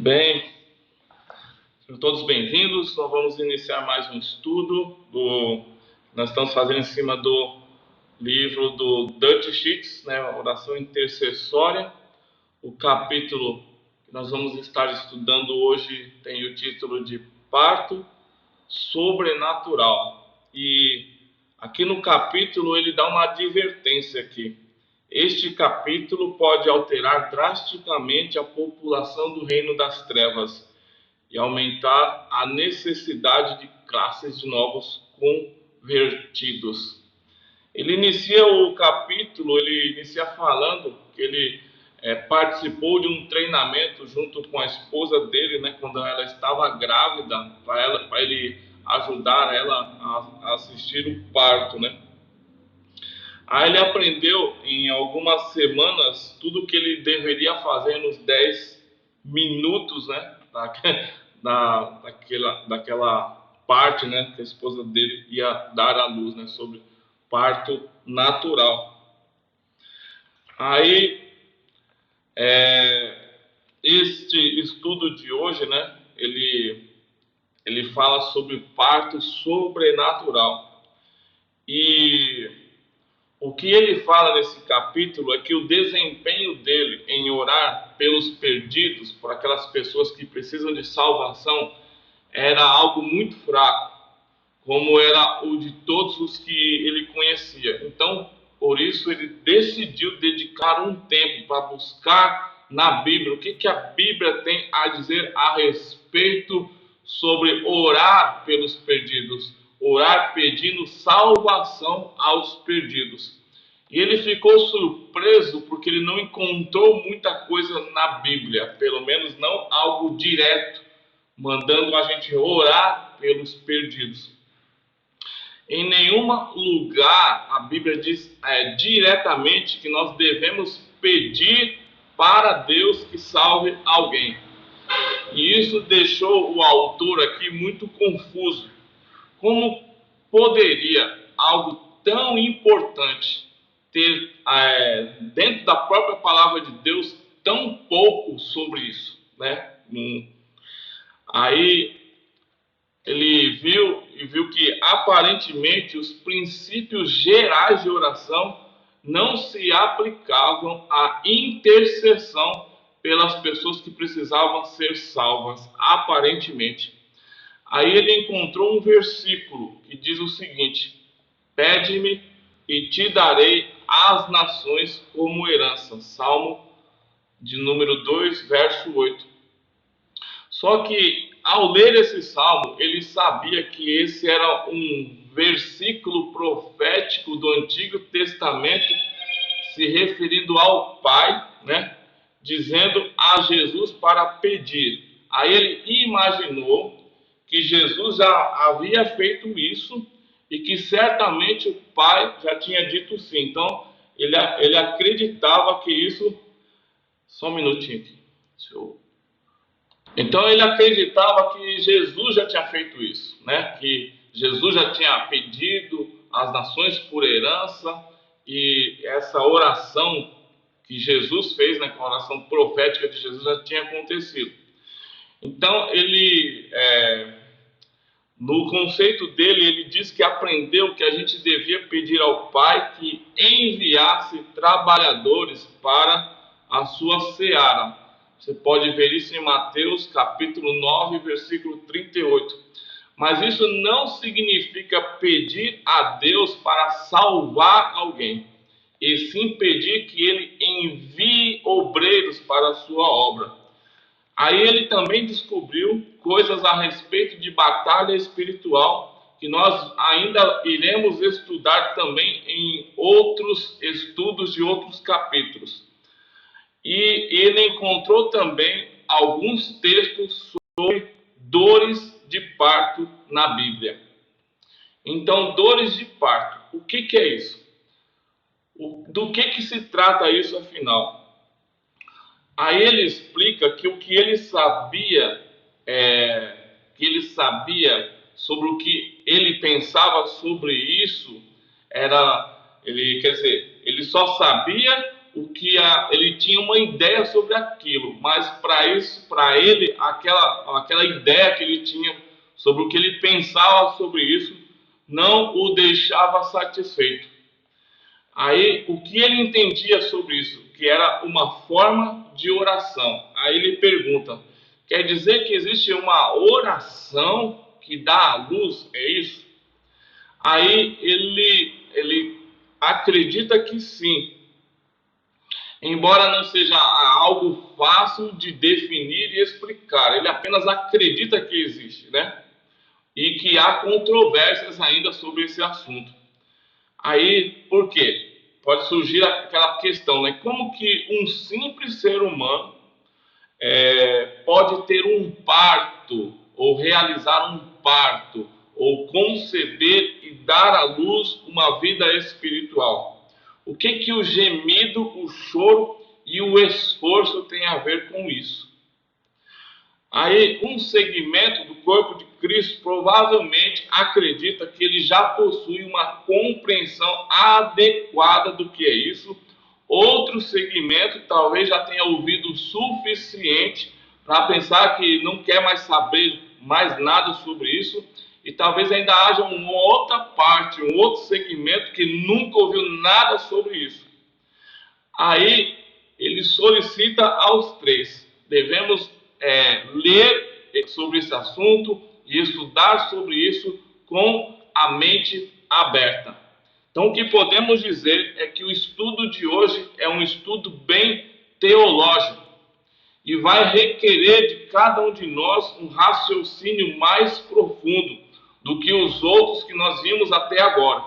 Bem, sejam todos bem-vindos. Nós vamos iniciar mais um estudo. Nós estamos fazendo em cima do livro do Dutch Sheets, né, Oração Intercessória. O capítulo que nós vamos estar estudando hoje tem o título de Parto Sobrenatural. E aqui no capítulo ele dá uma advertência aqui. Este capítulo pode alterar drasticamente a população do reino das trevas e aumentar a necessidade de classes de novos convertidos. Ele inicia o capítulo, ele inicia falando que ele participou de um treinamento junto com a esposa dele, né, quando ela estava grávida, para ele ajudar ela a assistir o parto, né? Aí ele aprendeu em algumas semanas tudo o que ele deveria fazer nos 10 minutos, né, daquela parte, né, que a esposa dele ia dar à luz, né, sobre parto natural. Aí, este estudo de hoje, né, ele fala sobre parto sobrenatural. E o que ele fala nesse capítulo é que o desempenho dele em orar pelos perdidos, por aquelas pessoas que precisam de salvação, era algo muito fraco, como era o de todos os que ele conhecia. Então, por isso, ele decidiu dedicar um tempo para buscar na Bíblia o que a Bíblia tem a dizer a respeito sobre orar pelos perdidos, orar pedindo salvação aos perdidos. E ele ficou surpreso porque ele não encontrou muita coisa na Bíblia, pelo menos não algo direto, mandando a gente orar pelos perdidos. Em nenhum lugar a Bíblia diz diretamente que nós devemos pedir para Deus que salve alguém. E isso deixou o autor aqui muito confuso. Como poderia algo tão importante ter dentro da própria palavra de Deus tão pouco sobre isso, né? Aí ele viu que aparentemente os princípios gerais de oração não se aplicavam à intercessão pelas pessoas que precisavam ser salvas, aparentemente. Aí ele encontrou um versículo que diz o seguinte: pede-me e te darei as nações como herança. Salmo de número 2, verso 8. Só que ao ler esse salmo, ele sabia que esse era um versículo profético do Antigo Testamento se referindo ao Pai, né? Dizendo a Jesus para pedir. Aí ele imaginou que Jesus já havia feito isso e que certamente o Pai já tinha dito sim. Então ele acreditava que isso... Só um minutinho aqui. Então ele acreditava que Jesus já tinha feito isso, né? Que Jesus já tinha pedido as nações por herança, e essa oração que Jesus fez, né, com a oração profética de Jesus, já tinha acontecido. Então ele, no conceito dele, ele diz que aprendeu que a gente devia pedir ao Pai que enviasse trabalhadores para a sua seara. Você pode ver isso em Mateus capítulo 9, versículo 38. Mas isso não significa pedir a Deus para salvar alguém, e sim pedir que ele envie obreiros para a sua obra. Aí ele também descobriu coisas a respeito de batalha espiritual, que nós ainda iremos estudar também em outros estudos de outros capítulos. E ele encontrou também alguns textos sobre dores de parto na Bíblia. Então, dores de parto, o que é isso? Do que se trata isso afinal? Aí ele explica que o que ele sabia, sobre o que ele pensava sobre isso, ele só sabia ele tinha uma ideia sobre aquilo, mas para ele, aquela ideia que ele tinha sobre o que ele pensava sobre isso, não o deixava satisfeito. Aí, o que ele entendia sobre isso? Que era uma forma de oração. Aí ele pergunta, quer dizer que existe uma oração que dá à luz? É isso? Aí ele acredita que sim, embora não seja algo fácil de definir e explicar. Ele apenas acredita que existe, né? E que há controvérsias ainda sobre esse assunto. Aí, por quê? Pode surgir aquela questão, né? Como que um simples ser humano pode ter um parto, ou realizar um parto, ou conceber e dar à luz uma vida espiritual? O que o gemido, o choro e o esforço têm a ver com isso? Aí, um segmento do corpo de Cristo provavelmente acredita que ele já possui uma compreensão adequada do que é isso. Outro segmento talvez já tenha ouvido o suficiente para pensar que não quer mais saber mais nada sobre isso. E talvez ainda haja uma outra parte, um outro segmento que nunca ouviu nada sobre isso. Aí, ele solicita aos três: devemos ler sobre esse assunto e estudar sobre isso com a mente aberta. Então, o que podemos dizer é que o estudo de hoje é um estudo bem teológico e vai requerer de cada um de nós um raciocínio mais profundo do que os outros que nós vimos até agora.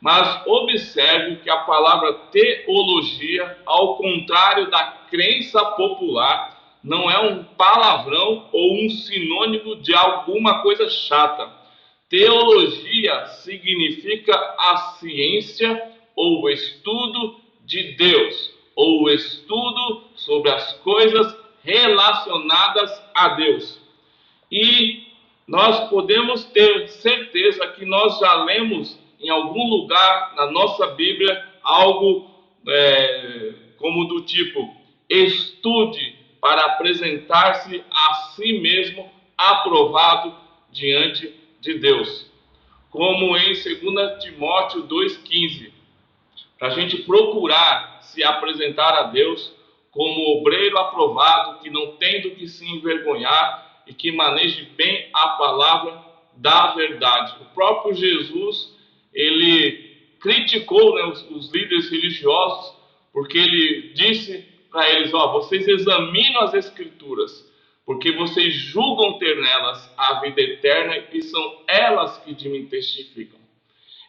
Mas observe que a palavra teologia, ao contrário da crença popular, não é um palavrão ou um sinônimo de alguma coisa chata. Teologia significa a ciência ou o estudo de Deus, ou o estudo sobre as coisas relacionadas a Deus. E nós podemos ter certeza que nós já lemos em algum lugar na nossa Bíblia algo como do tipo: estude para apresentar-se a si mesmo aprovado diante de Deus. Como em 2 Timóteo 2,15, para a gente procurar se apresentar a Deus como obreiro aprovado, que não tem do que se envergonhar e que maneje bem a palavra da verdade. O próprio Jesus, ele criticou, né, os líderes religiosos, porque ele disse para eles: vocês examinam as Escrituras, porque vocês julgam ter nelas a vida eterna e são elas que de mim testificam.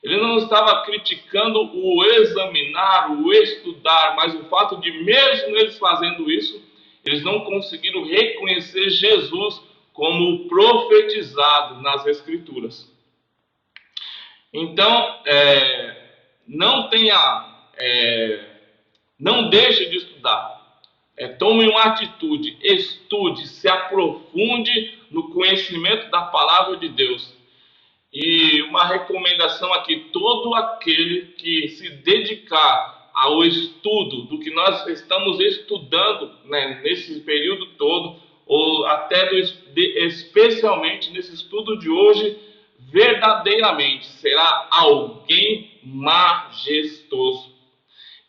Ele não estava criticando o examinar, o estudar, mas o fato de, mesmo eles fazendo isso, eles não conseguiram reconhecer Jesus como profetizado nas Escrituras. Então, não deixe de estudar. Tome uma atitude, estude, se aprofunde no conhecimento da palavra de Deus. E uma recomendação aqui: todo aquele que se dedicar ao estudo do que nós estamos estudando, né, nesse período todo, ou até especialmente nesse estudo de hoje, verdadeiramente será alguém majestoso.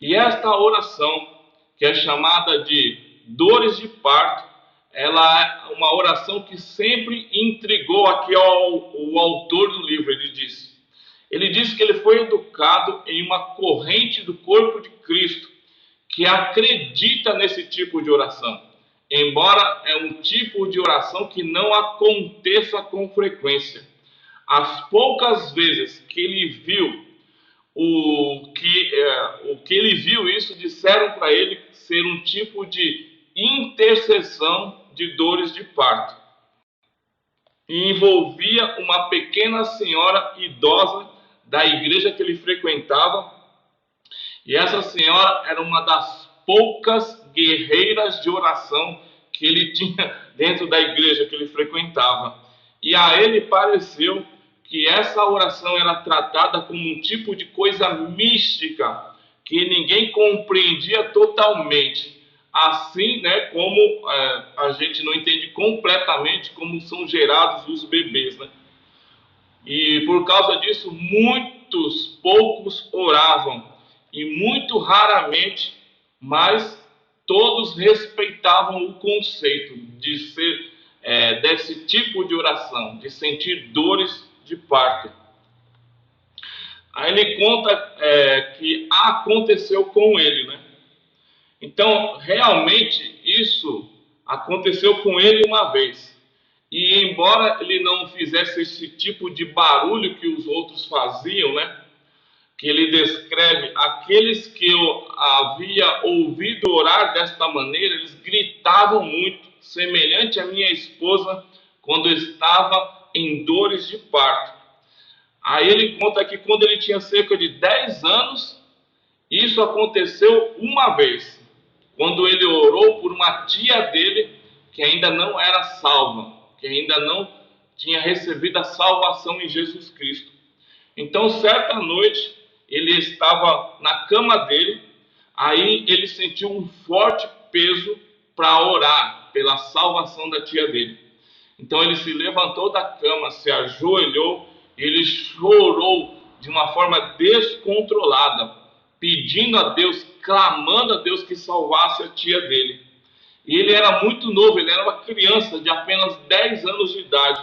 E esta oração, que é chamada de dores de parto, ela é uma oração que sempre intrigou aqui o autor do livro. Ele diz que ele foi educado em uma corrente do corpo de Cristo que acredita nesse tipo de oração, embora é um tipo de oração que não aconteça com frequência. As poucas vezes que ele viu o que ele viu isso, disseram para ele ser um tipo de intercessão de dores de parto. E envolvia uma pequena senhora idosa da igreja que ele frequentava. E essa senhora era uma das poucas guerreiras de oração que ele tinha dentro da igreja que ele frequentava. E a ele pareceu que essa oração era tratada como um tipo de coisa mística, que ninguém compreendia totalmente. Assim, né, como a gente não entende completamente como são gerados os bebês, né? E por causa disso, poucos oravam, e muito raramente, mas todos respeitavam o conceito de ser desse tipo de oração, de sentir dores de parto. Aí ele conta que aconteceu com ele, né? Então, realmente, isso aconteceu com ele uma vez. E embora ele não fizesse esse tipo de barulho que os outros faziam, né? Que ele descreve, aqueles que eu havia ouvido orar desta maneira, eles gritavam muito, semelhante à minha esposa quando estava em dores de parto. Aí ele conta que quando ele tinha cerca de 10 anos, isso aconteceu uma vez, quando ele orou por uma tia dele que ainda não era salva, que ainda não tinha recebido a salvação em Jesus Cristo. Então, certa noite, ele estava na cama dele, aí ele sentiu um forte peso para orar pela salvação da tia dele. Então ele se levantou da cama, se ajoelhou, e ele chorou de uma forma descontrolada, pedindo a Deus, clamando a Deus que salvasse a tia dele. E ele era muito novo, ele era uma criança de apenas 10 anos de idade.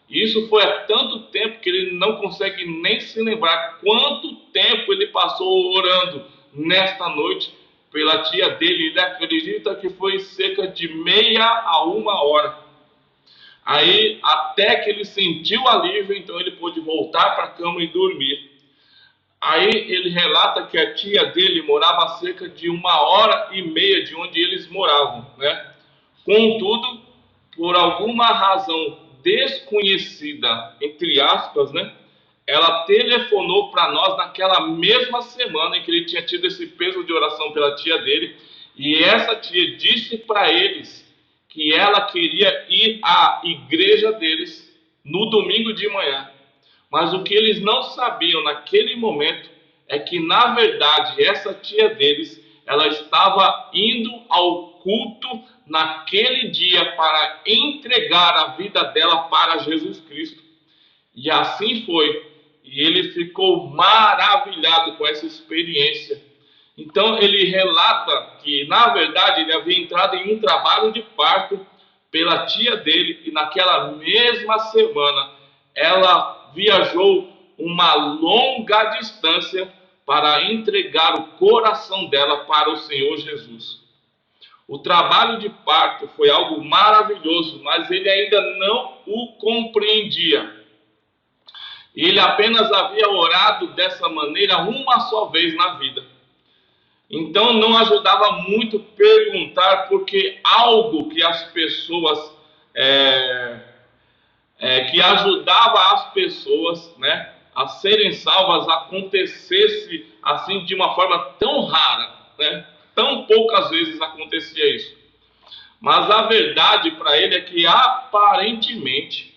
E isso foi há tanto tempo que ele não consegue nem se lembrar quanto tempo ele passou orando nesta noite pela tia dele. Ele acredita que foi cerca de meia a uma hora. Aí, até que ele sentiu alívio, então ele pôde voltar para a cama e dormir. Aí ele relata que a tia dele morava a cerca de 1h30 de onde eles moravam, né? Contudo, por alguma razão desconhecida, entre aspas, né? Ela telefonou para nós naquela mesma semana em que ele tinha tido esse peso de oração pela tia dele, e essa tia disse para eles que ela queria ir à igreja deles no domingo de manhã. Mas o que eles não sabiam naquele momento é que, na verdade, essa tia deles, ela estava indo ao culto naquele dia para entregar a vida dela para Jesus Cristo. E assim foi. E ele ficou maravilhado com essa experiência. Então ele relata que, na verdade, ele havia entrado em um trabalho de parto pela tia dele, e naquela mesma semana ela viajou uma longa distância para entregar o coração dela para o Senhor Jesus. O trabalho de parto foi algo maravilhoso, mas ele ainda não o compreendia. Ele apenas havia orado dessa maneira uma só vez na vida. Então não ajudava muito perguntar, porque algo que as pessoas que ajudava as pessoas, né, a serem salvas acontecesse assim de uma forma tão rara, né? Tão poucas vezes acontecia isso. Mas a verdade para ele é que aparentemente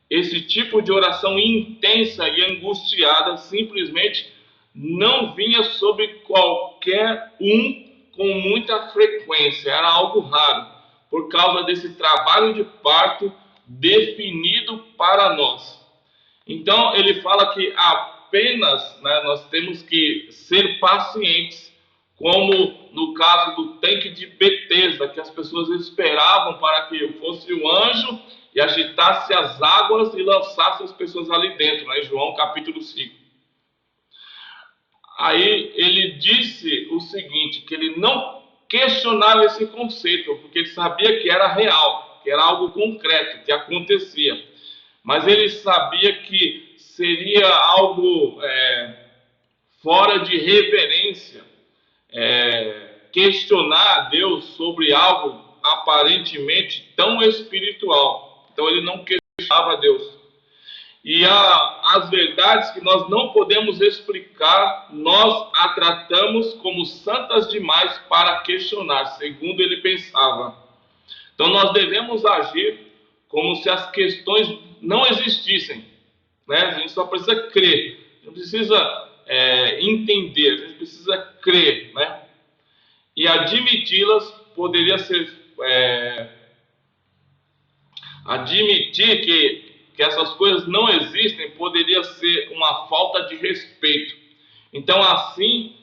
esse tipo de oração intensa e angustiada simplesmente não vinha sobre qualquer um com muita frequência, era algo raro, por causa desse trabalho de parto definido para nós. Então ele fala que apenas, né, nós temos que ser pacientes, como no caso do tanque de Betesda, que as pessoas esperavam para que fosse o anjo e agitasse as águas e lançasse as pessoas ali dentro, né? João capítulo 5. Aí ele disse o seguinte, que ele não questionava esse conceito, porque ele sabia que era real, que era algo concreto, que acontecia. Mas ele sabia que seria algo fora de reverência, questionar a Deus sobre algo aparentemente tão espiritual. Então ele não questionava a Deus. E as verdades que nós não podemos explicar, nós a tratamos como santas demais para questionar, segundo ele pensava. Então nós devemos agir como se as questões não existissem, né? A gente só precisa crer, não precisa entender, a gente precisa crer, né? E admiti-las poderia ser admitir que essas coisas não existem poderia ser uma falta de respeito. Então, assim,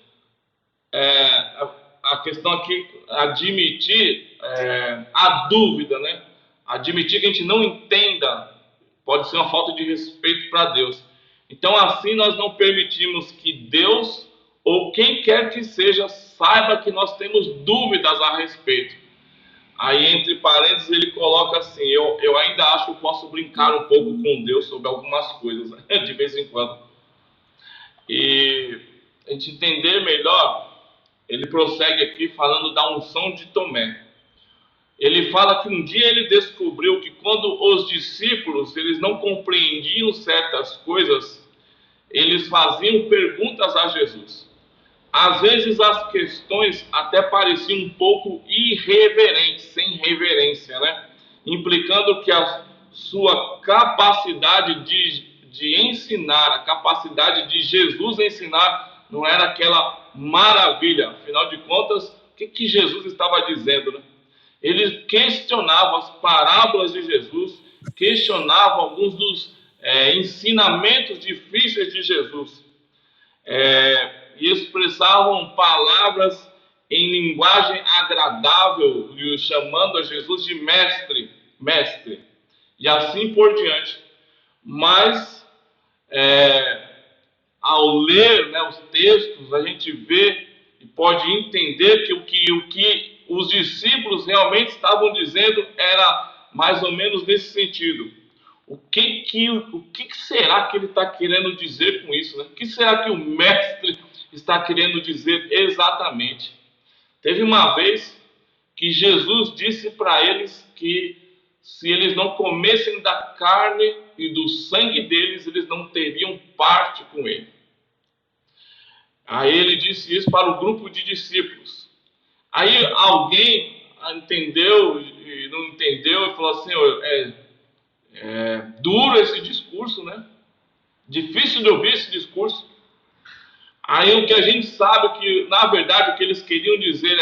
a questão aqui, admitir a dúvida, né? Admitir que a gente não entenda pode ser uma falta de respeito para Deus. Então, assim, nós não permitimos que Deus ou quem quer que seja saiba que nós temos dúvidas a respeito. Aí, entre parênteses, ele coloca assim: eu ainda acho que eu posso brincar um pouco com Deus sobre algumas coisas, né? De vez em quando. E a gente entender melhor, ele prossegue aqui falando da unção de Tomé. Ele fala que um dia ele descobriu que quando os discípulos eles não compreendiam certas coisas, eles faziam perguntas a Jesus. Às vezes as questões até pareciam um pouco irreverentes, sem reverência, né? Implicando que a sua capacidade de ensinar, a capacidade de Jesus ensinar, não era aquela maravilha. Afinal de contas, o que Jesus estava dizendo, né? Ele questionava as parábolas de Jesus, questionava alguns dos ensinamentos difíceis de Jesus. E expressavam palavras em linguagem agradável, chamando a Jesus de mestre, e assim por diante. Mas, ao ler, né, os textos, a gente vê e pode entender que o que os discípulos realmente estavam dizendo era mais ou menos nesse sentido. O que será que ele está querendo dizer com isso, né? O que será que o mestre está querendo dizer exatamente? Teve uma vez que Jesus disse para eles que se eles não comessem da carne e do sangue deles, eles não teriam parte com ele. Aí ele disse isso para o grupo de discípulos. Aí alguém entendeu e não entendeu e falou assim: duro esse discurso, né? Difícil de ouvir esse discurso. Aí o que a gente sabe que, na verdade, o que eles queriam dizer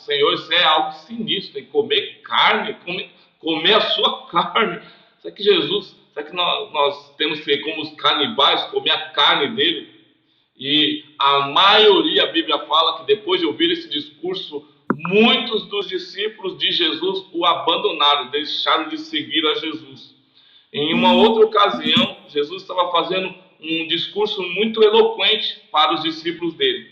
Senhor, isso é algo sinistro, tem que comer carne, comer a sua carne. Será que Jesus, será que nós temos que ser como os canibais, comer a carne dele? E a maioria, a Bíblia fala que depois de ouvir esse discurso, muitos dos discípulos de Jesus o abandonaram, deixaram de seguir a Jesus. Em uma outra ocasião, Jesus estava fazendo um discurso muito eloquente para os discípulos dele.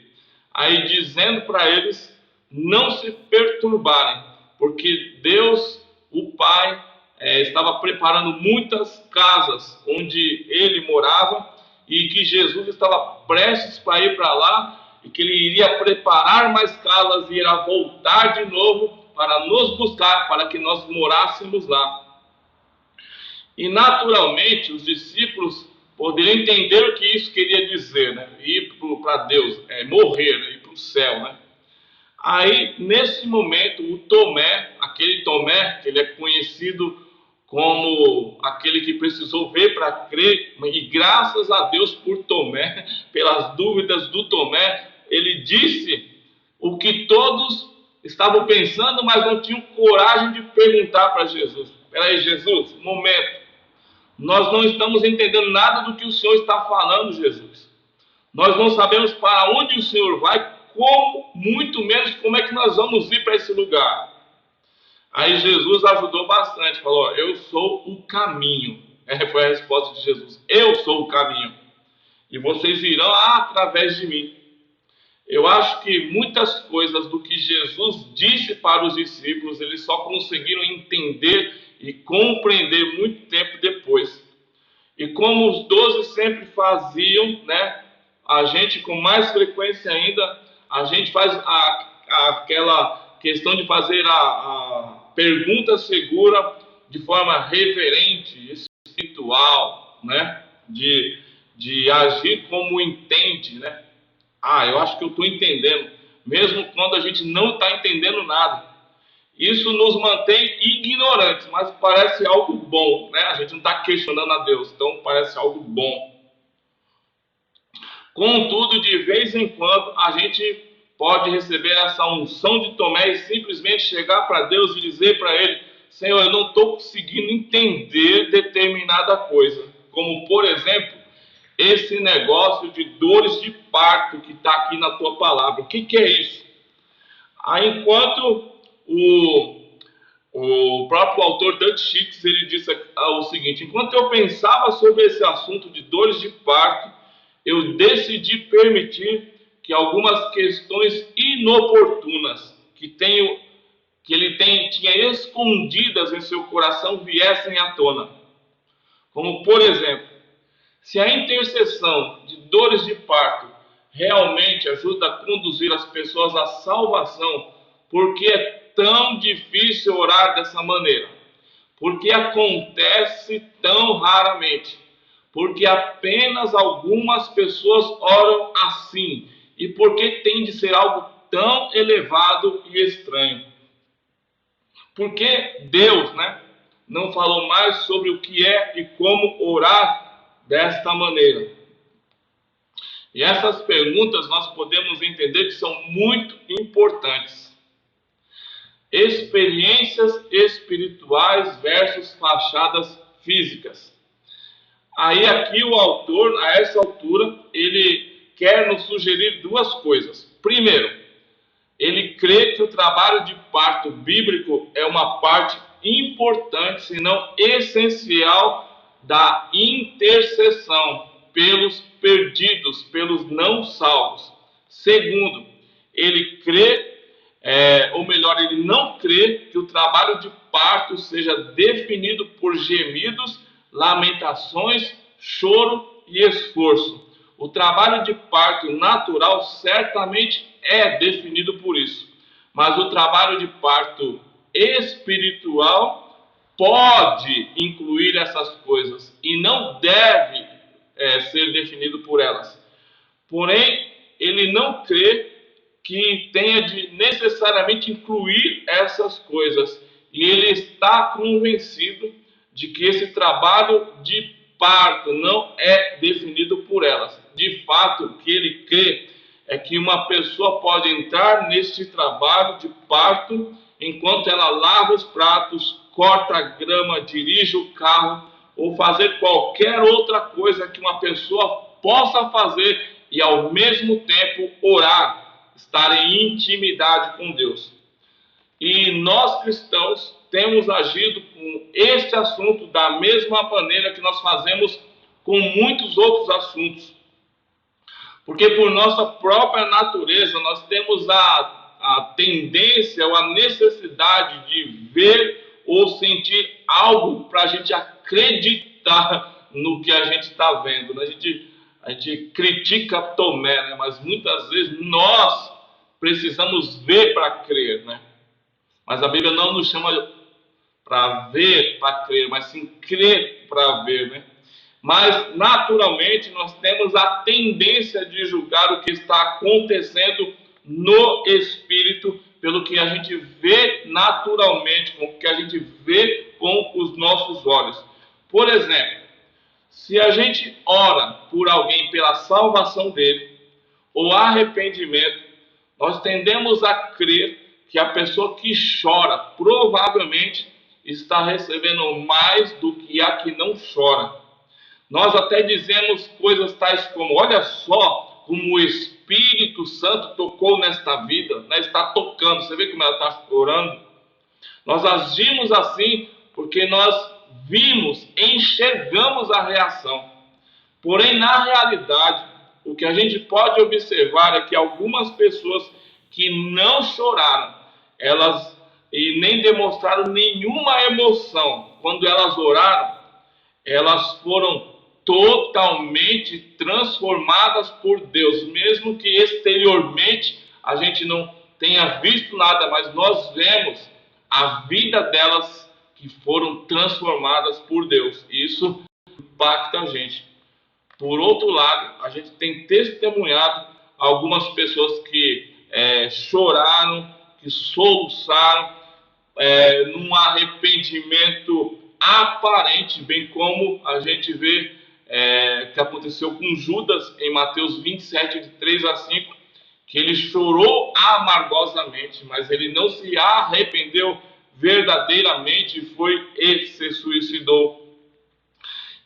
Aí dizendo para eles não se perturbarem, porque Deus, o Pai, estava preparando muitas casas onde ele morava e que Jesus estava prestes para ir para lá e que ele iria preparar mais casas e irá voltar de novo para nos buscar, para que nós morássemos lá. E naturalmente os discípulos poderiam entender o que isso queria dizer, né? Ir para Deus, morrer, né? Ir para o céu, né? Aí, nesse momento, o Tomé, aquele Tomé, que ele é conhecido como aquele que precisou ver para crer, e graças a Deus por Tomé, pelas dúvidas do Tomé, ele disse o que todos estavam pensando, mas não tinham coragem de perguntar para Jesus. Espera aí, Jesus, um momento. Nós não estamos entendendo nada do que o Senhor está falando, Jesus. Nós não sabemos para onde o Senhor vai, muito menos como é que nós vamos ir para esse lugar. Aí Jesus ajudou bastante, falou: eu sou o caminho. Foi a resposta de Jesus: eu sou o caminho, e vocês irão através de mim. Eu acho que muitas coisas do que Jesus disse para os discípulos, eles só conseguiram entender e compreender muito tempo depois. E como os 12 sempre faziam, né, a gente com mais frequência ainda, a gente faz aquela questão de fazer a pergunta segura de forma reverente, espiritual, né, de agir como entende, né? Eu acho que eu estou entendendo, mesmo quando a gente não está entendendo nada. Isso nos mantém ignorantes, mas parece algo bom, né? A gente não está questionando a Deus, então parece algo bom. Contudo, de vez em quando, a gente pode receber essa unção de Tomé e simplesmente chegar para Deus e dizer para Ele: Senhor, eu não estou conseguindo entender determinada coisa. Como, por exemplo, esse negócio de dores de parto que está aqui na tua palavra. O que, que é isso? Aí, enquanto o próprio autor Dutch Sheets, ele disse o seguinte: enquanto eu pensava sobre esse assunto de dores de parto, eu decidi permitir que algumas questões inoportunas que ele tinha escondidas em seu coração viessem à tona. Como, por exemplo, se a intercessão de dores de parto realmente ajuda a conduzir as pessoas à salvação, por que é tão difícil orar dessa maneira? Por que acontece tão raramente? Porque apenas algumas pessoas oram assim. E por que tem de ser algo tão elevado e estranho? Porque Deus, não falou mais sobre o que é e como orar desta maneira. E essas perguntas nós podemos entender que são muito importantes. Experiências espirituais versus fachadas físicas. Aí aqui o autor, a essa altura, ele quer nos sugerir duas coisas. Primeiro, ele crê que o trabalho de parto bíblico é uma parte importante, se não essencial, da intercessão pelos perdidos, pelos não salvos. Segundo, ele crê, ou melhor, ele não crê que o trabalho de parto seja definido por gemidos, lamentações, choro e esforço. O trabalho de parto natural certamente é definido por isso, mas o trabalho de parto espiritual pode incluir essas coisas e não deve ser definido por elas. Porém, ele não crê que tenha de necessariamente incluir essas coisas, e ele está convencido de que esse trabalho de parto não é definido por elas. De fato, o que ele crê é que uma pessoa pode entrar neste trabalho de parto enquanto ela lava os pratos, corta a grama, dirige o carro ou fazer qualquer outra coisa que uma pessoa possa fazer e ao mesmo tempo orar, estar em intimidade com Deus. E nós cristãos temos agido com este assunto da mesma maneira que nós fazemos com muitos outros assuntos. Porque por nossa própria natureza nós temos a tendência ou a necessidade de ver ou sentir algo para a gente acreditar no que a gente está vendo. A gente critica Tomé, mas muitas vezes nós precisamos ver para crer, Mas a Bíblia não nos chama para ver, para crer, mas sim crer para ver, Mas, naturalmente, nós temos a tendência de julgar o que está acontecendo no Espírito pelo que a gente vê naturalmente, com o que a gente vê com os nossos olhos. Por exemplo, se a gente ora por alguém pela salvação dele, ou arrependimento, nós tendemos a crer que a pessoa que chora provavelmente está recebendo mais do que a que não chora. Nós até dizemos coisas tais como: olha só como o Espírito Santo tocou nesta vida, está tocando, você vê como ela está orando? Nós agimos assim porque nós vimos, enxergamos a reação. Porém, na realidade, o que a gente pode observar é que algumas pessoas que não choraram, elas e nem demonstraram nenhuma emoção quando elas oraram, elas foram totalmente transformadas por Deus, mesmo que exteriormente a gente não tenha visto nada, mas nós vemos a vida delas que foram transformadas por Deus. Isso impacta a gente. Por outro lado, a gente tem testemunhado algumas pessoas que choraram, que soluçaram num arrependimento aparente, bem como a gente vê que aconteceu com Judas em Mateus 27, de 3 a 5, que ele chorou amargosamente, mas ele não se arrependeu verdadeiramente e se suicidou.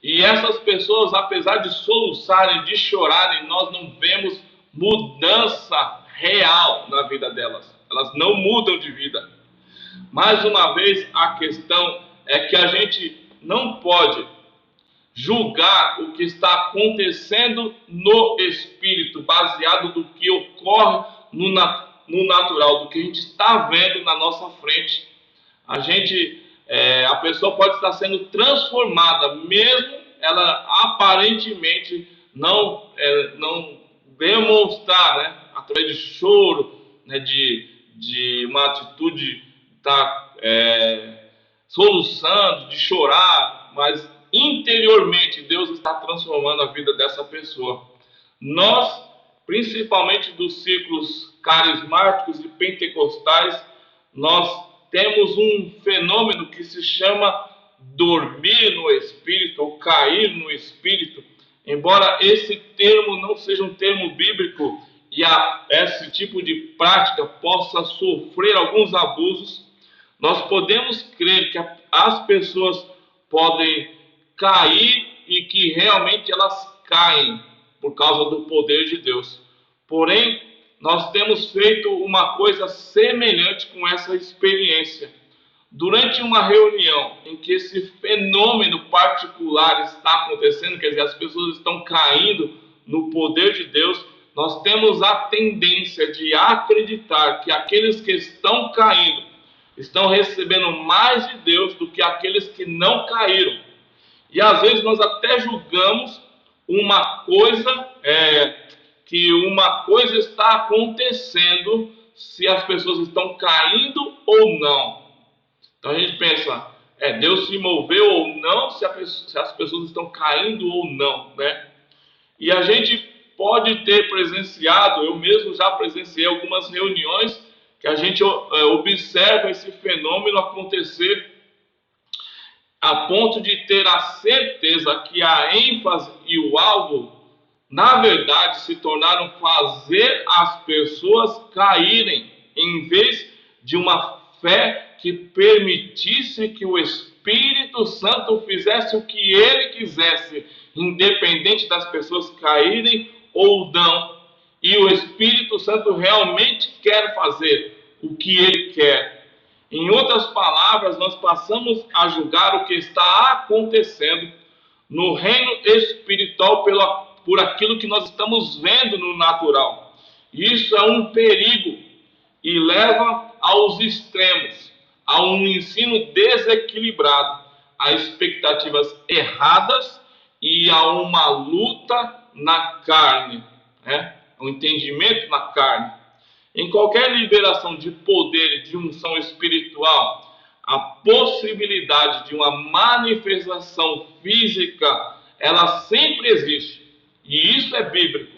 E essas pessoas, apesar de soluçarem, de chorarem, nós não vemos mudança real na vida delas. Elas não mudam de vida. Mais uma vez, a questão é que a gente não pode julgar o que está acontecendo no espírito, baseado no que ocorre no natural, do que a gente está vendo na nossa frente. A pessoa pode estar sendo transformada, mesmo ela aparentemente não demonstrar, né, através de choro, né, de uma atitude soluçando, de chorar, mas interiormente Deus está transformando a vida dessa pessoa. Nós, principalmente dos círculos carismáticos e pentecostais, nós temos um fenômeno que se chama dormir no Espírito ou cair no Espírito. Embora esse termo não seja um termo bíblico e esse tipo de prática possa sofrer alguns abusos, nós podemos crer que as pessoas podem cair e que realmente elas caem por causa do poder de Deus. Porém, nós temos feito uma coisa semelhante com essa experiência. Durante uma reunião em que esse fenômeno particular está acontecendo, quer dizer, as pessoas estão caindo no poder de Deus, nós temos a tendência de acreditar que aqueles que estão caindo estão recebendo mais de Deus do que aqueles que não caíram. E às vezes nós até julgamos que uma coisa está acontecendo se as pessoas estão caindo ou não. Então a gente pensa, Deus se moveu ou não, se as pessoas estão caindo ou não, né? E a gente pode ter presenciado, eu mesmo já presenciei algumas reuniões que a gente observa esse fenômeno acontecer a ponto de ter a certeza que a ênfase e o alvo, na verdade, se tornaram fazer as pessoas caírem, em vez de uma fé que permitisse que o Espírito Santo fizesse o que ele quisesse, independente das pessoas caírem ou não. E o Espírito Santo realmente quer fazer o que ele quer. Em outras palavras, nós passamos a julgar o que está acontecendo no reino espiritual por aquilo que nós estamos vendo no natural. Isso é um perigo e leva aos extremos, a um ensino desequilibrado, a expectativas erradas e a uma luta na carne, né? Um entendimento na carne. Em qualquer liberação de poder e de unção espiritual, a possibilidade de uma manifestação física, ela sempre existe. E isso é bíblico.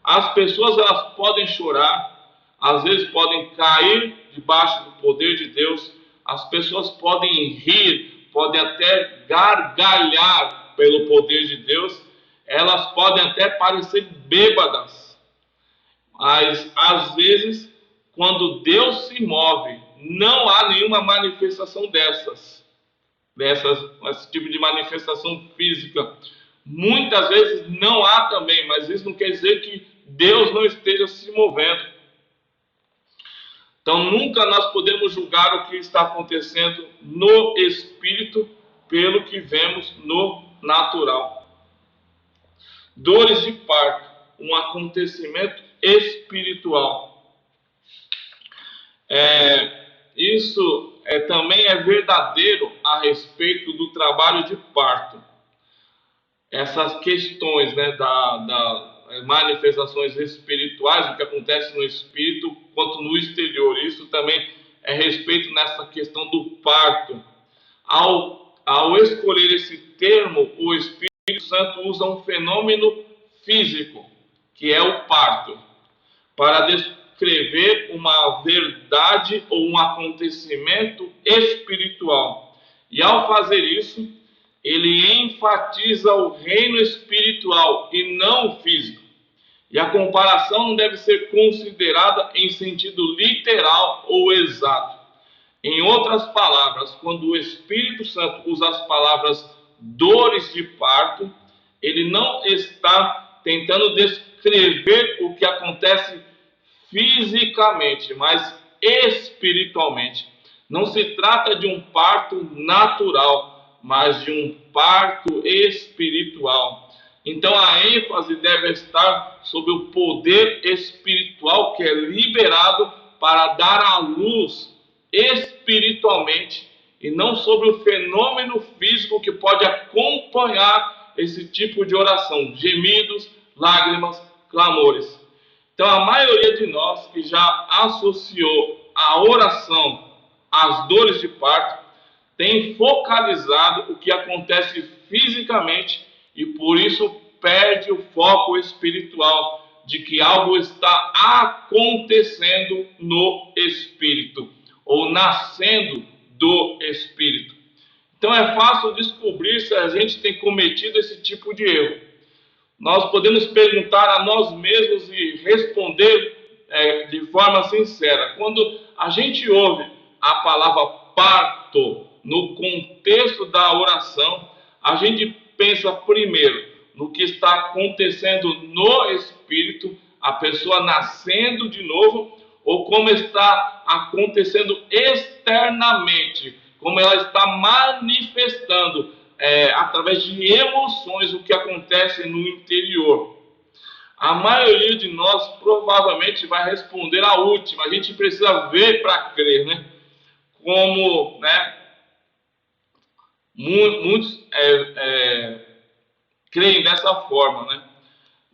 As pessoas, elas podem chorar, às vezes podem cair debaixo do poder de Deus, as pessoas podem rir, podem até gargalhar pelo poder de Deus, elas podem até parecer bêbadas. Mas, às vezes, quando Deus se move, não há nenhuma manifestação esse tipo de manifestação física. Muitas vezes não há também, mas isso não quer dizer que Deus não esteja se movendo. Então, nunca nós podemos julgar o que está acontecendo no espírito pelo que vemos no natural. Dores de parto, um acontecimento espiritual. Isso também é verdadeiro a respeito do trabalho de parto. Essas questões, né, das manifestações espirituais, o que acontece no espírito quanto no exterior, isso também é respeito nessa questão do parto. Ao escolher esse termo, o Espírito Santo usa um fenômeno físico, que é o parto, para descrever uma verdade ou um acontecimento espiritual. E ao fazer isso, ele enfatiza o reino espiritual e não o físico. E a comparação não deve ser considerada em sentido literal ou exato. Em outras palavras, quando o Espírito Santo usa as palavras dores de parto, ele não está tentando descrever o que acontece fisicamente, mas espiritualmente. Não se trata de um parto natural, mas de um parto espiritual. Então a ênfase deve estar sobre o poder espiritual que é liberado para dar à luz espiritualmente e não sobre o fenômeno físico que pode acompanhar esse tipo de oração, gemidos, lágrimas, clamores. Então a maioria de nós que já associou a oração às dores de parto tem focalizado o que acontece fisicamente e por isso perde o foco espiritual de que algo está acontecendo no espírito ou nascendo do espírito. Então é fácil descobrir se a gente tem cometido esse tipo de erro. Nós podemos perguntar a nós mesmos e responder de forma sincera. Quando a gente ouve a palavra parto no contexto da oração, a gente pensa primeiro no que está acontecendo no espírito, a pessoa nascendo de novo, ou como está acontecendo externamente, como ela está manifestando através de emoções o que acontece no interior. A maioria de nós provavelmente vai responder a última. A gente precisa ver para crer, né? Como, né? Muitos creem dessa forma, né?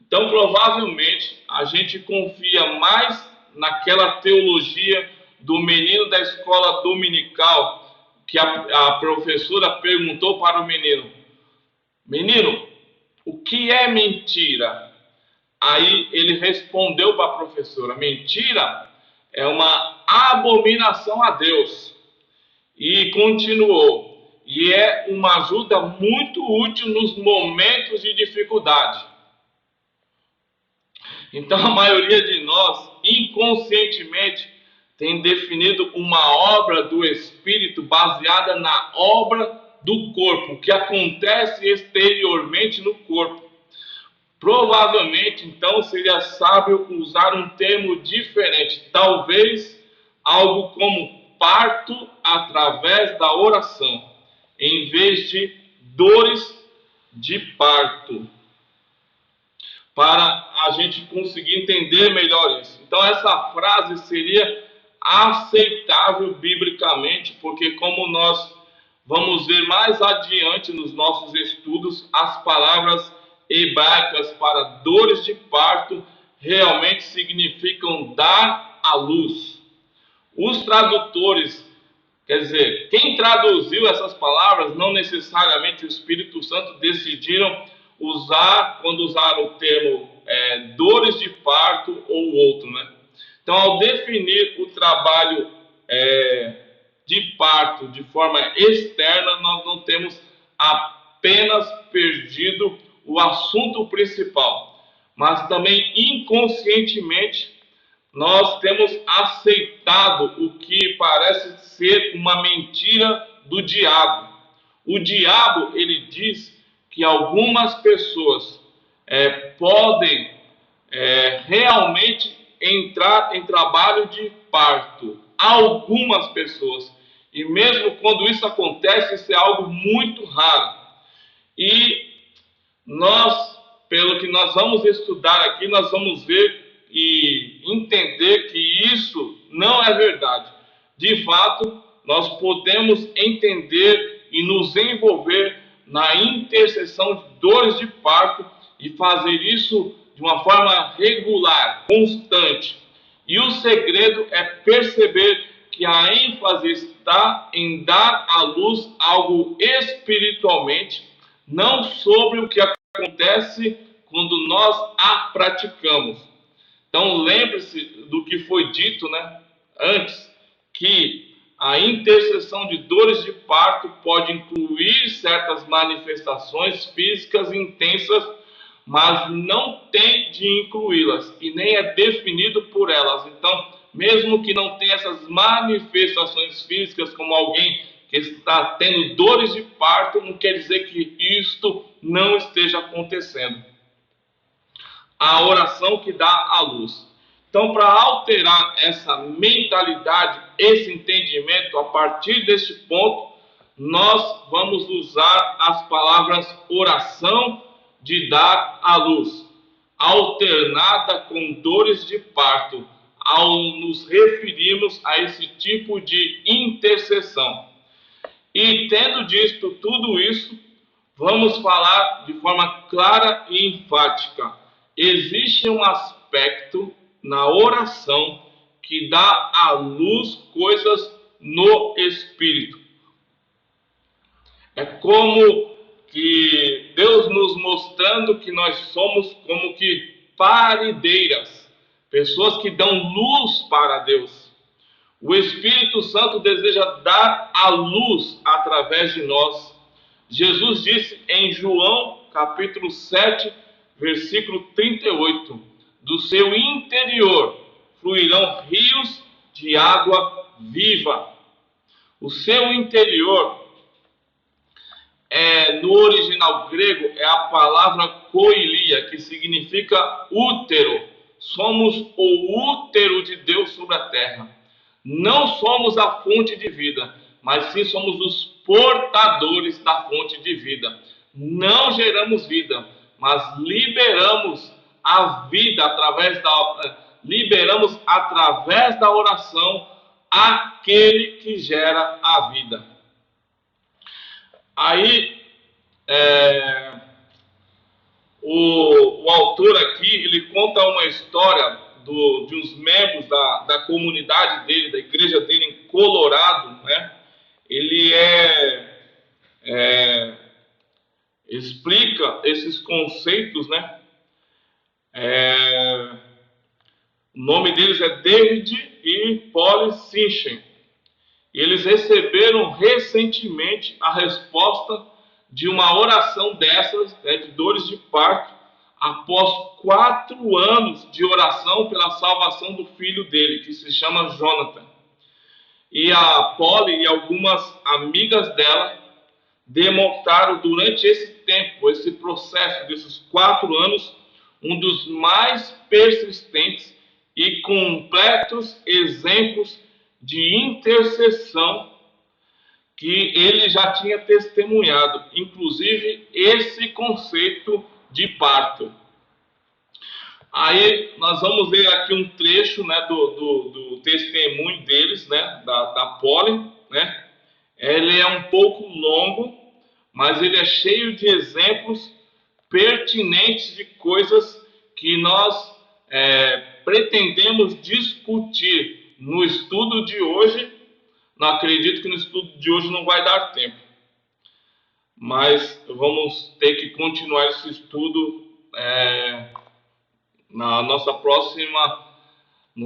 Então, provavelmente, a gente confia mais naquela teologia do menino da escola dominical, que a professora perguntou para o menino: menino, o que é mentira? Aí ele respondeu para a professora: mentira é uma abominação a Deus. E continuou: e é uma ajuda muito útil nos momentos de dificuldade. Então a maioria de nós, inconscientemente, tem definido uma obra do Espírito baseada na obra do corpo, o que acontece exteriormente no corpo. Provavelmente, então, seria sábio usar um termo diferente, talvez algo como parto através da oração, em vez de dores de parto, para a gente conseguir entender melhor isso. Então, essa frase seria aceitável biblicamente, porque como nós vamos ver mais adiante nos nossos estudos, as palavras hebraicas para dores de parto realmente significam dar à luz. Os tradutores, quer dizer, quem traduziu essas palavras, não necessariamente o Espírito Santo, decidiram usar, quando usaram o termo dores de parto ou outro, né? Então, ao definir o trabalho de parto de forma externa, nós não temos apenas perdido o assunto principal, mas também inconscientemente nós temos aceitado o que parece ser uma mentira do diabo. O diabo, ele diz que algumas pessoas podem realmente entrar em trabalho de parto. Algumas pessoas. E mesmo quando isso acontece, isso é algo muito raro. E nós, pelo que nós vamos estudar aqui, nós vamos ver e entender que isso não é verdade. De fato, nós podemos entender e nos envolver na intercessão de dores de parto e fazer isso de uma forma regular, constante. E o segredo é perceber que a ênfase está em dar à luz algo espiritualmente, não sobre o que acontece quando nós a praticamos. Então lembre-se do que foi dito, né, antes, que a intercessão de dores de parto pode incluir certas manifestações físicas intensas, mas não tem de incluí-las e nem é definido por elas. Então, mesmo que não tenha essas manifestações físicas, como alguém que está tendo dores de parto, não quer dizer que isto não esteja acontecendo. A oração que dá à luz. Então, para alterar essa mentalidade, esse entendimento, a partir deste ponto, nós vamos usar as palavras oração de dar à luz, alternada com dores de parto, ao nos referirmos a esse tipo de intercessão. E tendo dito tudo isso, vamos falar de forma clara e enfática. Existe um aspecto na oração que dá à luz coisas no Espírito. É como que Deus nos mostrando que nós somos como que parideiras, pessoas que dão luz para Deus. O Espírito Santo deseja dar a luz através de nós. Jesus disse em João, capítulo 7, versículo 38, do seu interior fluirão rios de água viva. O seu interior, no original grego, é a palavra koilia, que significa útero. Somos o útero de Deus sobre a terra. Não somos a fonte de vida, mas sim somos os portadores da fonte de vida. Não geramos vida, mas liberamos a vida através da oração aquele que gera a vida. Aí, o autor aqui, ele conta uma história de uns membros da comunidade dele, da igreja dele em Colorado, né? Ele explica esses conceitos, né? O nome deles é David e Polly Sinchen. Eles receberam recentemente a resposta de uma oração dessas, né, de dores de parto, após 4 anos de oração pela salvação do filho dele, que se chama Jonathan. E a Polly e algumas amigas dela demonstraram durante esse tempo, esse processo desses 4 anos, um dos mais persistentes e completos exemplos de intercessão que ele já tinha testemunhado, inclusive esse conceito de parto. Aí nós vamos ver aqui um trecho, né, do testemunho deles, né, da Polly, né? Ele é um pouco longo, mas ele é cheio de exemplos pertinentes de coisas que nós pretendemos discutir no estudo de hoje. Não acredito que no estudo de hoje não vai dar tempo, mas vamos ter que continuar esse estudo no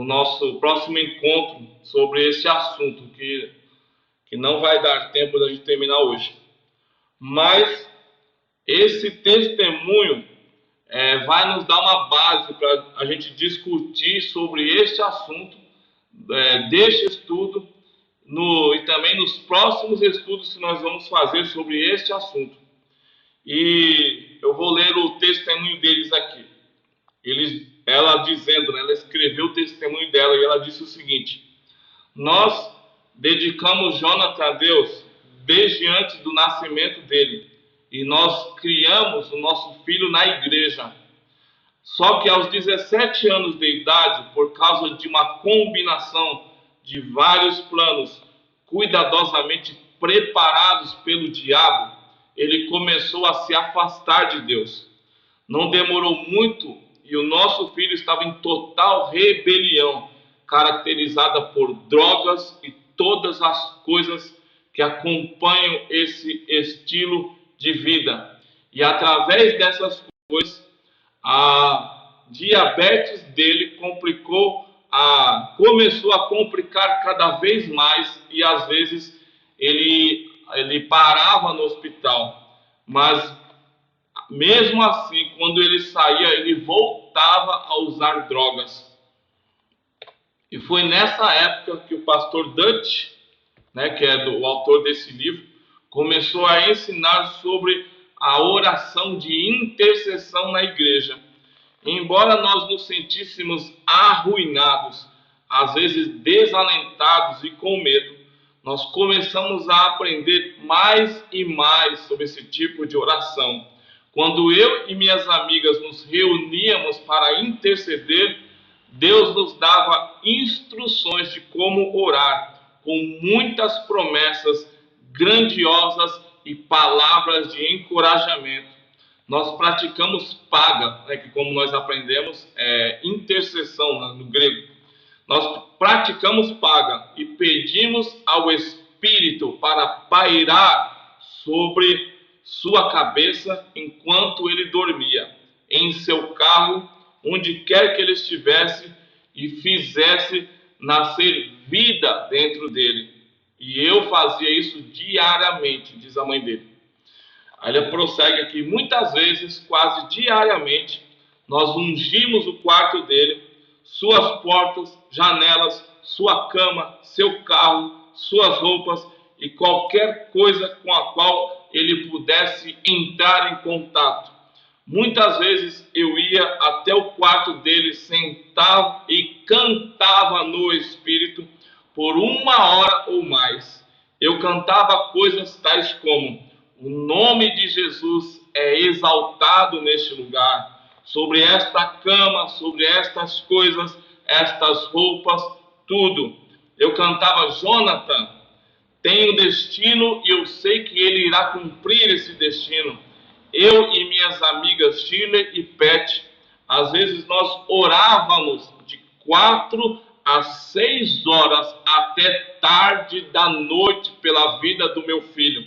nosso próximo encontro sobre esse assunto, que não vai dar tempo da gente terminar hoje. Mas esse testemunho vai nos dar uma base para a gente discutir sobre este assunto, deste estudo, e também nos próximos estudos que nós vamos fazer sobre este assunto. E eu vou ler o testemunho deles aqui. Ela dizendo, né, ela escreveu o testemunho dela e ela disse o seguinte: nós dedicamos Jonathan a Deus desde antes do nascimento dele, e nós criamos o nosso filho na igreja. Só que aos 17 anos de idade, por causa de uma combinação de vários planos cuidadosamente preparados pelo diabo, ele começou a se afastar de Deus. Não demorou muito e o nosso filho estava em total rebelião, caracterizada por drogas e todas as coisas que acompanham esse estilo de vida. E através dessas coisas, a diabetes dele complicou começou a complicar cada vez mais e às vezes ele parava no hospital. Mas mesmo assim, quando ele saía, ele voltava a usar drogas. E foi nessa época que o pastor Dutch, né, que é o autor desse livro, começou a ensinar sobre a oração de intercessão na igreja. Embora nós nos sentíssemos arruinados, às vezes desalentados e com medo, nós começamos a aprender mais e mais sobre esse tipo de oração. Quando eu e minhas amigas nos reuníamos para interceder, Deus nos dava instruções de como orar, com muitas promessas grandiosas e palavras de encorajamento. Nós praticamos paga, né, que como nós aprendemos é intercessão, né, no grego. Nós praticamos paga e pedimos ao Espírito para pairar sobre sua cabeça enquanto ele dormia, em seu carro, onde quer que ele estivesse, e fizesse nascer vida dentro dele. E eu fazia isso diariamente, diz a mãe dele. Aí ele prossegue aqui, muitas vezes, quase diariamente, nós ungimos o quarto dele, suas portas, janelas, sua cama, seu carro, suas roupas e qualquer coisa com a qual ele pudesse entrar em contato. Muitas vezes eu ia até o quarto dele, sentava e cantava no Espírito por 1 hora ou mais. Eu cantava coisas tais como: o nome de Jesus é exaltado neste lugar, sobre esta cama, sobre estas coisas, estas roupas, tudo. Eu cantava: Jonathan tem um destino e eu sei que ele irá cumprir esse destino. Eu e minhas amigas Shirley e Pat, às vezes nós orávamos de 4 a 6 horas até tarde da noite pela vida do meu filho.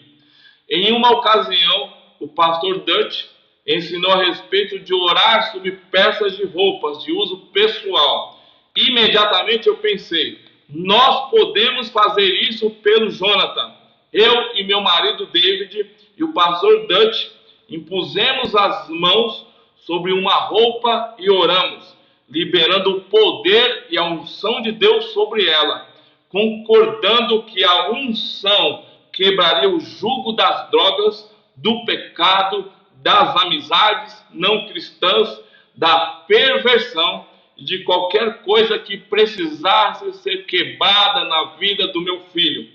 Em uma ocasião, o pastor Dutch ensinou a respeito de orar sobre peças de roupas de uso pessoal. Imediatamente eu pensei, nós podemos fazer isso pelo Jonathan. Eu e meu marido David e o pastor Dutch impusemos as mãos sobre uma roupa e oramos, liberando o poder e a unção de Deus sobre ela, concordando que a unção quebraria o jugo das drogas, do pecado, das amizades não cristãs, da perversão e de qualquer coisa que precisasse ser quebrada na vida do meu filho.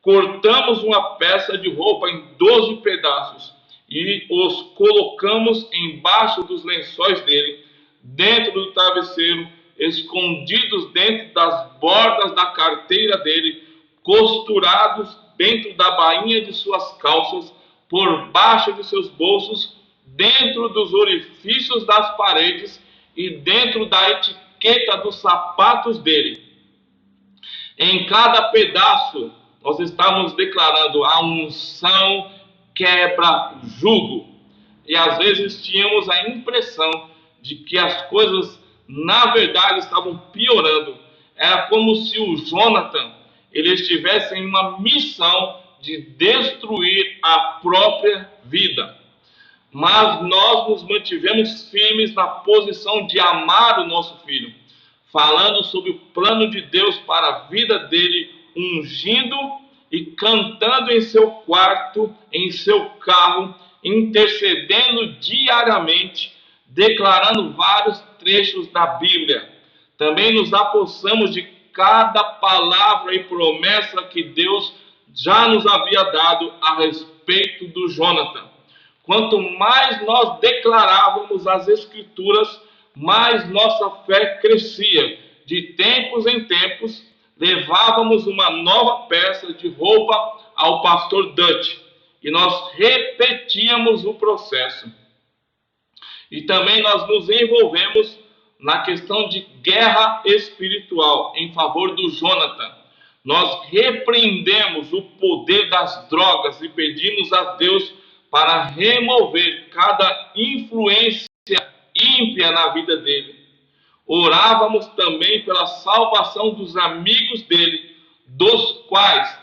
Cortamos uma peça de roupa em 12 pedaços e os colocamos embaixo dos lençóis dele, dentro do travesseiro, escondidos dentro das bordas da carteira dele, costurados dentro da bainha de suas calças, por baixo de seus bolsos, dentro dos orifícios das paredes e dentro da etiqueta dos sapatos dele. Em cada pedaço, nós estamos declarando: a unção quebra jugo. E às vezes tínhamos a impressão de que as coisas, na verdade, estavam piorando. Era como se o Jonathan ele estivesse em uma missão de destruir a própria vida. Mas nós nos mantivemos firmes na posição de amar o nosso filho, falando sobre o plano de Deus para a vida dele, ungindo e cantando em seu quarto, em seu carro, intercedendo diariamente, declarando vários trechos da Bíblia. Também nos apossamos de cada palavra e promessa que Deus já nos havia dado a respeito do Jonathan. Quanto mais nós declarávamos as Escrituras, mais nossa fé crescia. De tempos em tempos, levávamos uma nova peça de roupa ao pastor Dutch e nós repetíamos o processo. E também nós nos envolvemos na questão de guerra espiritual em favor do Jonathan. Nós repreendemos o poder das drogas e pedimos a Deus para remover cada influência ímpia na vida dele. Orávamos também pela salvação dos amigos dele, dos quais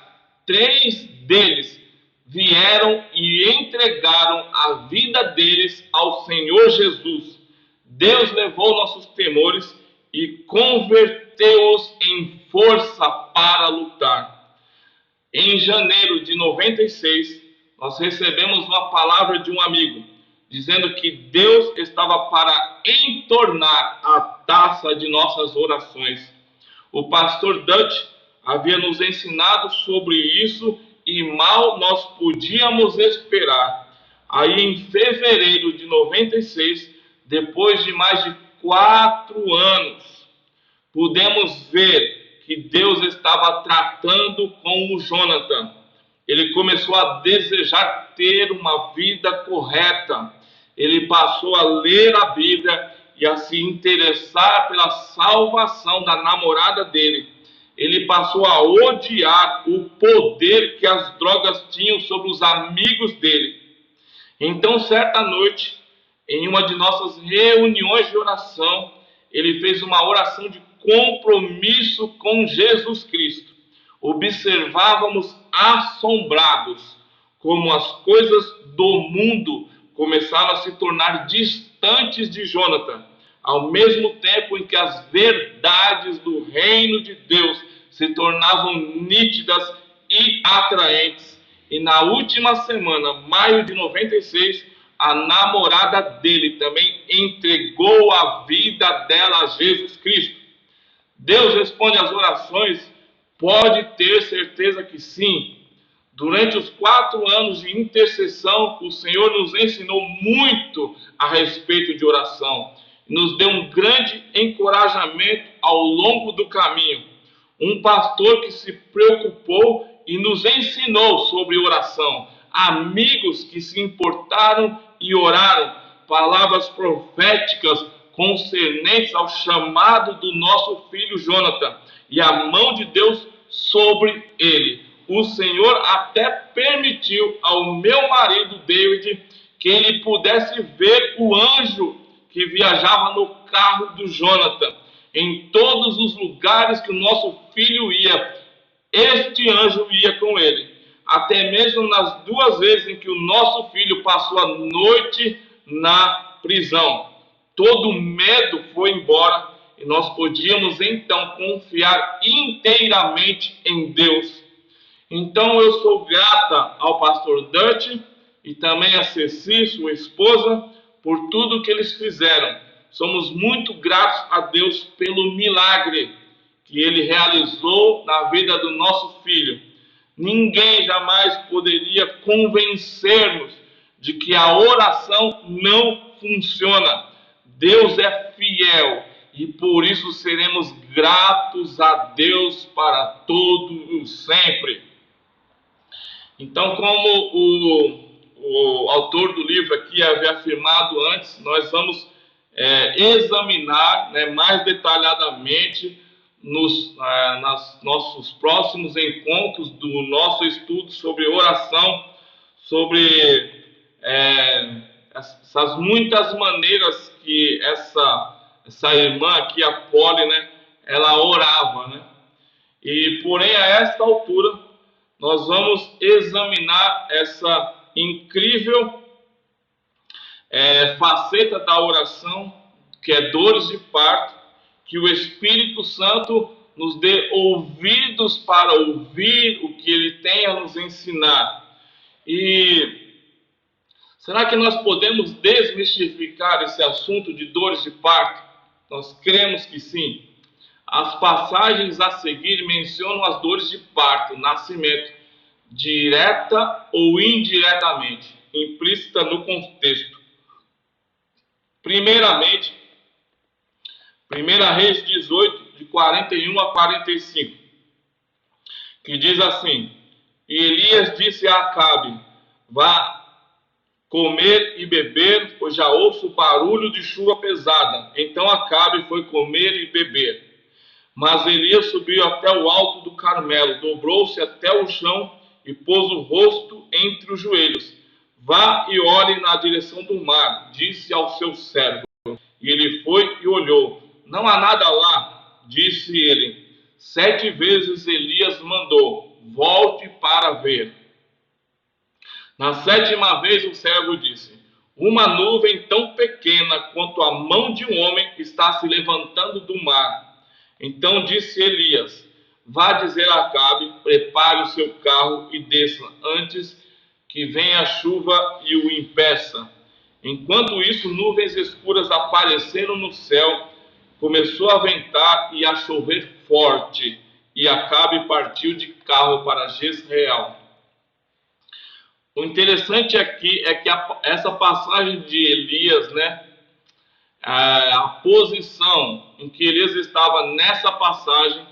3 deles vieram e entregaram a vida deles ao Senhor Jesus. Deus levou nossos temores e converteu-os em força para lutar. Em janeiro de 96, nós recebemos uma palavra de um amigo, dizendo que Deus estava para entornar a taça de nossas orações. O pastor Dutch havia nos ensinado sobre isso e mal nós podíamos esperar. Aí em fevereiro de 96, depois de mais de 4 anos, pudemos ver que Deus estava tratando com o Jonathan. Ele começou a desejar ter uma vida correta. Ele passou a ler a Bíblia e a se interessar pela salvação da namorada dele. Ele passou a odiar o poder que as drogas tinham sobre os amigos dele. Então, certa noite, em uma de nossas reuniões de oração, ele fez uma oração de compromisso com Jesus Cristo. Observávamos assombrados como as coisas do mundo começaram a se tornar distantes de Jonathan, ao mesmo tempo em que as verdades do reino de Deus se tornavam nítidas e atraentes. E na última semana, maio de 96, a namorada dele também entregou a vida dela a Jesus Cristo. Deus responde às orações? Pode ter certeza que sim. Durante os 4 anos de intercessão, o Senhor nos ensinou muito a respeito de oração. Nos deu um grande encorajamento ao longo do caminho. Um pastor que se preocupou e nos ensinou sobre oração. Amigos que se importaram e oraram. Palavras proféticas concernentes ao chamado do nosso filho Jonathan e a mão de Deus sobre ele. O Senhor até permitiu ao meu marido David que ele pudesse ver o anjo que viajava no carro do Jonathan. Em todos os lugares que o nosso filho ia, este anjo ia com ele. Até mesmo nas 2 vezes em que o nosso filho passou a noite na prisão. Todo medo foi embora e nós podíamos então confiar inteiramente em Deus. Então eu sou grata ao pastor Dutch e também a Ceci, sua esposa, por tudo que eles fizeram. Somos muito gratos a Deus pelo milagre que ele realizou na vida do nosso filho. Ninguém jamais poderia convencer-nos de que a oração não funciona. Deus é fiel e por isso seremos gratos a Deus para todo o sempre. Então, como o autor do livro aqui havia afirmado antes, nós vamos examinar mais detalhadamente nos nossos próximos encontros do nosso estudo sobre oração, sobre essas muitas maneiras que essa irmã aqui, a Polly, ela orava, E, porém, a esta altura, nós vamos examinar essa incrível faceta da oração, que é dores de parto, que o Espírito Santo nos dê ouvidos para ouvir o que ele tem a nos ensinar. E será que nós podemos desmistificar esse assunto de dores de parto? Nós cremos que sim. As passagens a seguir mencionam as dores de parto, nascimento, direta ou indiretamente, implícita no contexto. Primeiramente, 1 Reis 18, de 41 a 45, que diz assim: E Elias disse a Acabe: Vá comer e beber, pois já ouço barulho de chuva pesada. Então Acabe foi comer e beber. Mas Elias subiu até o alto do Carmelo, dobrou-se até o chão e pôs o rosto entre os joelhos. Vá e olhe na direção do mar, disse ao seu servo. E ele foi e olhou. não há nada lá, disse ele. 7 vezes Elias mandou: volte para ver. Na 7ª vez o servo disse: uma nuvem tão pequena quanto a mão de um homem está se levantando do mar. Então disse Elias: vá dizer a Acabe, prepare o seu carro e desça, antes que venha a chuva e o impeça. Enquanto isso, nuvens escuras apareceram no céu, começou a ventar e a chover forte, e Acabe partiu de carro para Jezreel. O interessante aqui é que essa passagem de Elias, né, a posição em que Elias estava nessa passagem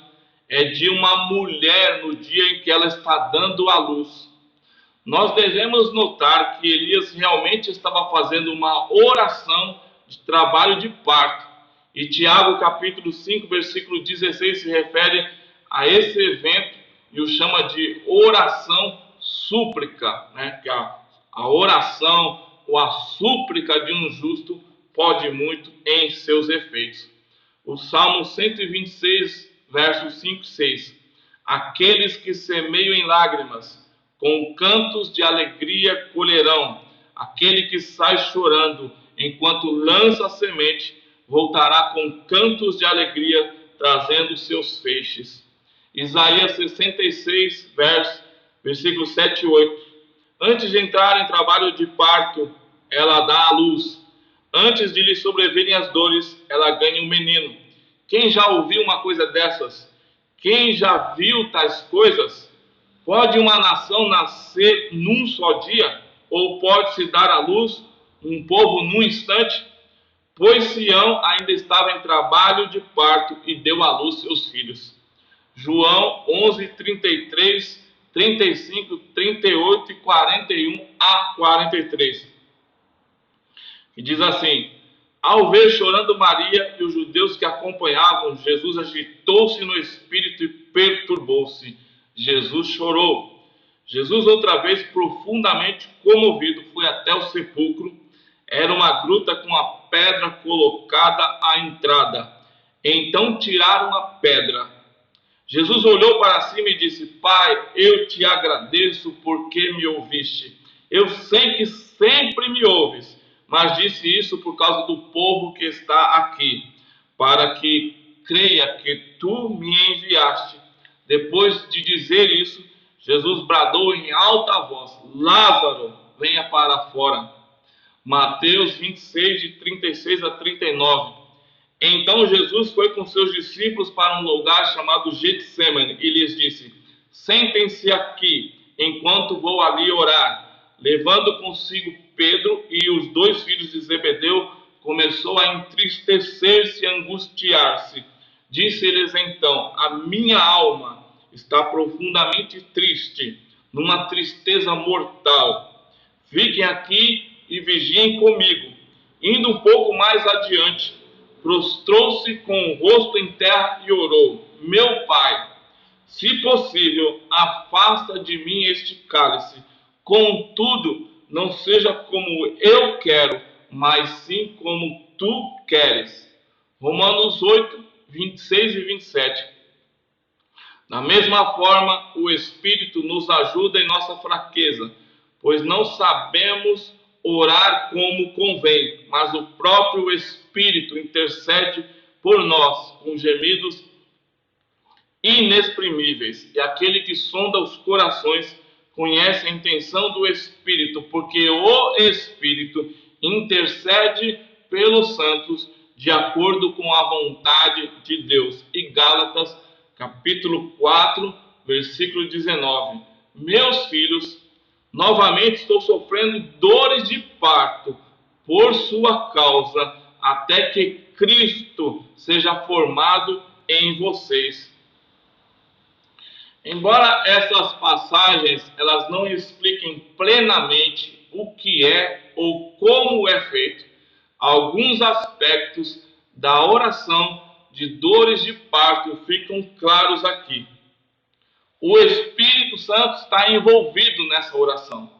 é de uma mulher no dia em que ela está dando à luz. Nós devemos notar que Elias realmente estava fazendo uma oração de trabalho de parto. E Tiago capítulo 5, versículo 16 se refere a esse evento e o chama de oração súplica, né? Que a oração ou a súplica de um justo pode muito em seus efeitos. O Salmo 126, versos 5 e 6. Aqueles que semeiam em lágrimas, com cantos de alegria colherão. Aquele que sai chorando enquanto lança a semente, voltará com cantos de alegria, trazendo seus feixes. Isaías 66, versículos 7 e 8. Antes de entrar em trabalho de parto, ela dá à luz. Antes de lhe sobrevirem as dores, ela ganha um menino. Quem já ouviu uma coisa dessas? Quem já viu tais coisas? Pode uma nação nascer num só dia? Ou pode-se dar à luz um povo num instante? Pois Sião ainda estava em trabalho de parto e deu à luz seus filhos. João 11, 33, 35, 38 e 41 a 43. E diz assim: ao ver chorando Maria e os judeus que acompanhavam, Jesus agitou-se no espírito e perturbou-se. Jesus chorou. Jesus, outra vez profundamente comovido, foi até o sepulcro. Era uma gruta com a pedra colocada à entrada. Então tiraram a pedra. Jesus olhou para cima e disse: Pai, eu te agradeço porque me ouviste. Eu sei que sempre me ouves, mas disse isso por causa do povo que está aqui, para que creia que tu me enviaste. Depois de dizer isso, Jesus bradou em alta voz: Lázaro, venha para fora. Mateus 26, de 36 a 39. Então Jesus foi com seus discípulos para um lugar chamado Getsêmani e lhes disse: sentem-se aqui, enquanto vou ali orar. Levando consigo Pedro e os 2 filhos de Zebedeu, começou a entristecer-se e angustiar-se. Disse-lhes então: a minha alma está profundamente triste, numa tristeza mortal. Fiquem aqui e vigiem comigo. Indo um pouco mais adiante, prostrou-se com o rosto em terra e orou: meu Pai, se possível, afasta de mim este cálice. Contudo, não seja como eu quero, mas sim como tu queres. Romanos 8, 26 e 27. Da mesma forma, o Espírito nos ajuda em nossa fraqueza, pois não sabemos orar como convém, mas o próprio Espírito intercede por nós com gemidos inexprimíveis. E aquele que sonda os corações conhece a intenção do Espírito, porque o Espírito intercede pelos santos de acordo com a vontade de Deus. E Gálatas, capítulo 4, versículo 19. Meus filhos, novamente estou sofrendo dores de parto por sua causa, até que Cristo seja formado em vocês. Embora essas passagens elas não expliquem plenamente o que é ou como é feito, alguns aspectos da oração de dores de parto ficam claros aqui. O Espírito Santo está envolvido nessa oração.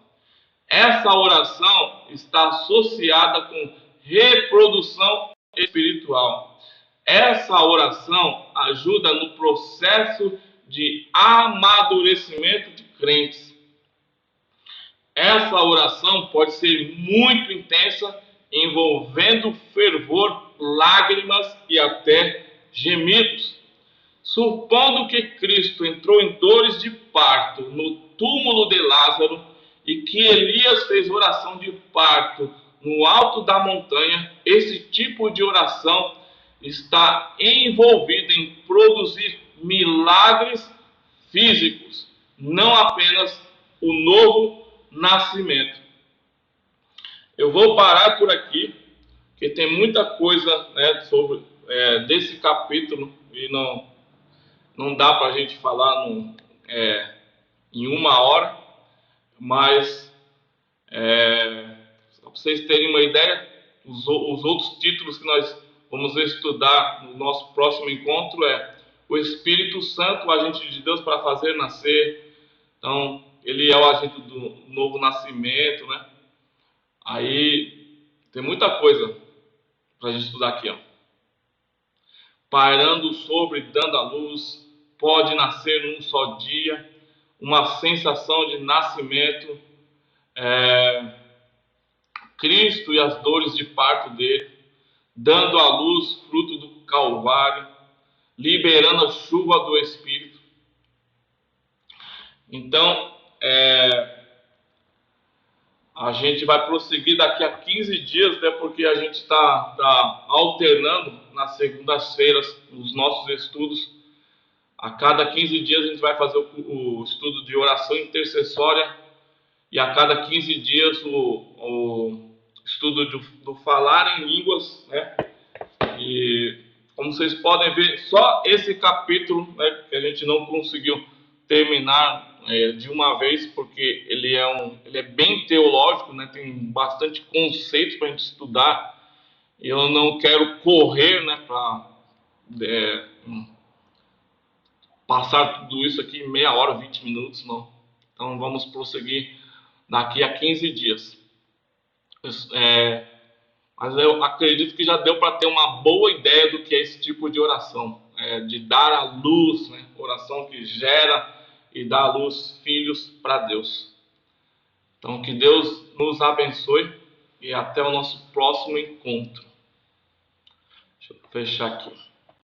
Essa oração está associada com reprodução espiritual. Essa oração ajuda no processo de amadurecimento de crentes. Essa oração pode ser muito intensa, envolvendo fervor, lágrimas e até gemidos. Supondo que Cristo entrou em dores de parto no túmulo de Lázaro e que Elias fez oração de parto no alto da montanha, esse tipo de oração está envolvido em produzir milagres físicos, não apenas o novo nascimento. Eu vou parar por aqui, porque tem muita coisa, né, sobre desse capítulo e não dá para a gente falar em uma hora, mas só para vocês terem uma ideia, os outros títulos que nós vamos estudar no nosso próximo encontro é o Espírito Santo, o agente de Deus para fazer nascer. Então, ele é o agente do novo nascimento, né? Aí tem muita coisa para a gente estudar aqui, ó. Pairando sobre, dando a luz, pode nascer num só dia, uma sensação de nascimento, Cristo e as dores de parto dele, dando à luz fruto do Calvário, liberando a chuva do Espírito. Então, a gente vai prosseguir daqui a 15 dias, né, porque a gente tá alternando nas segundas-feiras os nossos estudos. A cada 15 dias a gente vai fazer o estudo de oração intercessória e a cada 15 dias o estudo do falar em línguas, né? E como vocês podem ver, só esse capítulo, né, que a gente não conseguiu terminar de uma vez, porque ele é bem teológico, né, tem bastante conceitos para a gente estudar. E eu não quero correr, né, para passar tudo isso aqui em meia hora, 20 minutos, não. Então vamos prosseguir daqui a 15 dias. Mas eu acredito que já deu para ter uma boa ideia do que é esse tipo de oração, de dar a luz, né? Oração que gera e dá à luz filhos para Deus. Então que Deus nos abençoe e até o nosso próximo encontro. Deixa eu fechar aqui.